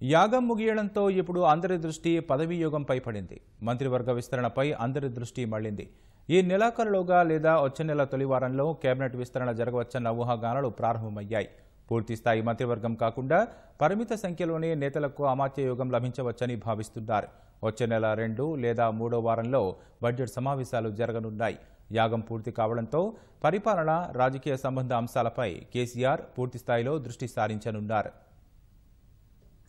యాగం ముగియడంతో ఇప్పుడు అందరి దృష్టి పదవీ యోగంపై పడింది. మంత్రివర్గ విస్తరణపై అందరి దృష్టి మళ్లింది. ఈ నెలాఖరులోగా లేదా వచ్చే నెల తొలి వారంలో కేబినెట్ విస్తరణ జరగవచ్చన్న ఊహాగానాలు ప్రారంభమయ్యాయి. పూర్తిస్థాయి మంత్రివర్గం కాకుండా పరిమిత సంఖ్యలోనే నేతలకు అమాత్య యోగం లభించవచ్చని భావిస్తున్నారు. వచ్చే నెల 2 లేదా 3వ వారంలో బడ్జెట్ సమావేశాలు జరగనున్నాయి. యాగం పూర్తి కావడంతో పరిపాలన, రాజకీయ సంబంధ అంశాలపై కేసీఆర్ పూర్తిస్థాయిలో దృష్టి సారించనున్నారు.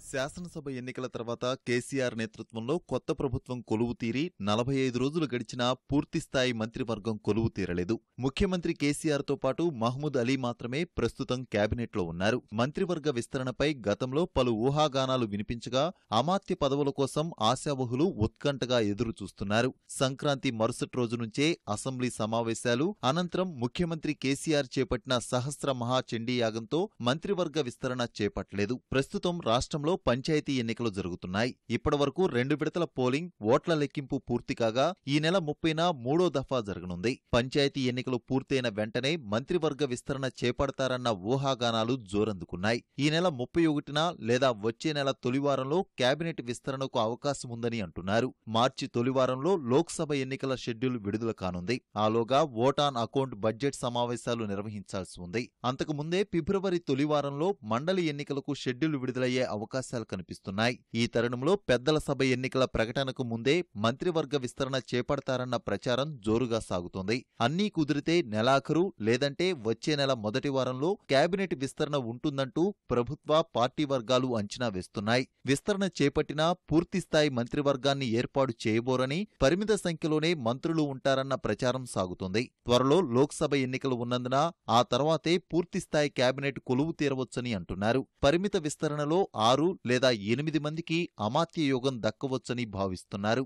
శాసనసభ ఎన్నికల తర్వాత కేసీఆర్ నేతృత్వంలో కొత్త ప్రభుత్వం కొలువు తీరి 45 రోజులు గడిచినా పూర్తిస్థాయి మంత్రివర్గం కొలువు తీరలేదు. ముఖ్యమంత్రి కేసీఆర్తో పాటు మహమూద్ అలీ మాత్రమే ప్రస్తుతం కేబినెట్లో ఉన్నారు. మంత్రివర్గ విస్తరణపై గతంలో పలు ఊహాగానాలు వినిపించగా అమాత్య పదవుల కోసం ఆశావహులు ఉత్కంఠగా ఎదురుచూస్తున్నారు. సంక్రాంతి మరుసటి రోజు నుంచే అసెంబ్లీ సమావేశాలు, అనంతరం ముఖ్యమంత్రి కేసీఆర్ చేపట్టిన సహస్ర మహాచండీ యాగంతో మంత్రివర్గ విస్తరణ చేపట్టలేదు. ప్రస్తుతం రాష్ట్రంలో పంచాయతీ ఎన్నికలు జరుగుతున్నాయి. ఇప్పటివరకు 2 విడతల పోలింగ్, ఓట్ల లెక్కింపు పూర్తి కాగా ఈ నెల 30న 3వ దఫా జరగనుంది. పంచాయతీ ఎన్నికలు పూర్తయిన వెంటనే మంత్రివర్గ విస్తరణ చేపడతారన్న ఊహాగానాలు జోరందుకున్నాయి. ఈ నెల 31న లేదా వచ్చే నెల తొలివారంలో కేబినెట్ విస్తరణకు అవకాశముందని అంటున్నారు. మార్చి తొలివారంలో లోక్సభ ఎన్నికల షెడ్యూల్ విడుదల కానుంది. ఆలోగా ఓట్ ఆన్ అకౌంట్ బడ్జెట్ సమావేశాలు నిర్వహించాల్సి ఉంది. అంతకుముందే ఫిబ్రవరి తొలివారంలో మండలి ఎన్నికలకు షెడ్యూల్ విడుదలయ్యే అవకాశాలు కనిపిస్తున్నాయి. ఈ తరుణంలో పెద్దల సభ ఎన్నికల ప్రకటనకు ముందే మంత్రివర్గ విస్తరణ చేపడతారన్న ప్రచారం జోరుగా సాగుతోంది. అన్నీ కుదిరితే నెలాఖరు లేదంటే వచ్చే నెల మొదటి వారంలో కేబినెట్ విస్తరణ ఉంటుందంటూ ప్రభుత్వ, పార్టీ వర్గాలు అంచనా వేస్తున్నాయి. విస్తరణ చేపట్టినా పూర్తిస్థాయి మంత్రివర్గాన్ని ఏర్పాటు చేయబోరని, పరిమిత సంఖ్యలోనే మంత్రులు ఉంటారన్న ప్రచారం సాగుతోంది. త్వరలో లోక్సభ ఎన్నికలు ఉన్నందున ఆ తర్వాతే పూర్తిస్థాయి కేబినెట్ కొలువు తీరవచ్చని అంటున్నారు. పరిమిత విస్తరణలో 6 లేదా 8 మందికి అమాత్య యోగం దక్కవచ్చని భావిస్తున్నారు.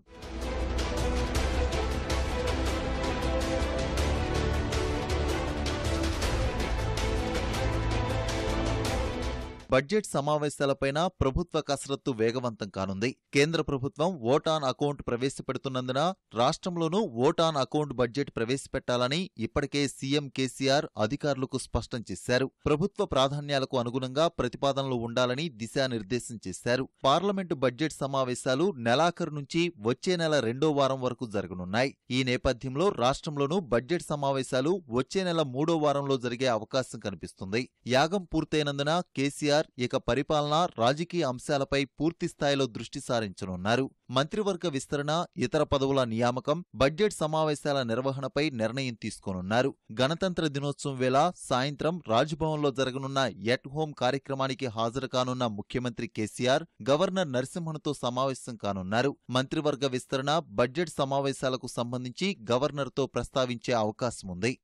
బడ్జెట్ సమావేశాలపైన ప్రభుత్వ కసరత్తు వేగవంతం కానుంది. కేంద్ర ప్రభుత్వం ఓట్ ఆన్ అకౌంట్ ప్రవేశపెడుతున్నందున రాష్ట్రంలోనూ ఓట్ ఆన్ అకౌంట్ బడ్జెట్ ప్రవేశపెట్టాలని ఇప్పటికే సీఎం కేసీఆర్ అధికారులకు స్పష్టం చేశారు. ప్రభుత్వ ప్రాధాన్యాలకు అనుగుణంగా ప్రతిపాదనలు ఉండాలని దిశానిర్దేశం చేశారు. పార్లమెంటు బడ్జెట్ సమావేశాలు నెలాఖరు నుంచి వచ్చే నెల 2వ వారం వరకు జరగనున్నాయి. ఈ నేపథ్యంలో రాష్ట్రంలోనూ బడ్జెట్ సమావేశాలు వచ్చే నెల 3వ వారంలో జరిగే అవకాశం కనిపిస్తుంది. యాగం పూర్తయినందున కేసీఆర్ ఇక పరిపాలన, రాజకీయ అంశాలపై పూర్తిస్థాయిలో దృష్టి సారించనున్నారు. మంత్రివర్గ విస్తరణ, ఇతర పదవుల నియామకం, బడ్జెట్ సమావేశాల నిర్వహణపై నిర్ణయం తీసుకోనున్నారు. గణతంత్ర దినోత్సవం వేళ సాయంత్రం రాజ్భవన్లో జరగనున్న ఎట్ హోం కార్యక్రమానికి హాజరు కానున్న ముఖ్యమంత్రి కేసీఆర్ గవర్నర్ నరసింహన్తో సమావేశం కానున్నారు. మంత్రివర్గ విస్తరణ, బడ్జెట్ సమావేశాలకు సంబంధించి గవర్నర్తో ప్రస్తావించే అవకాశముంది.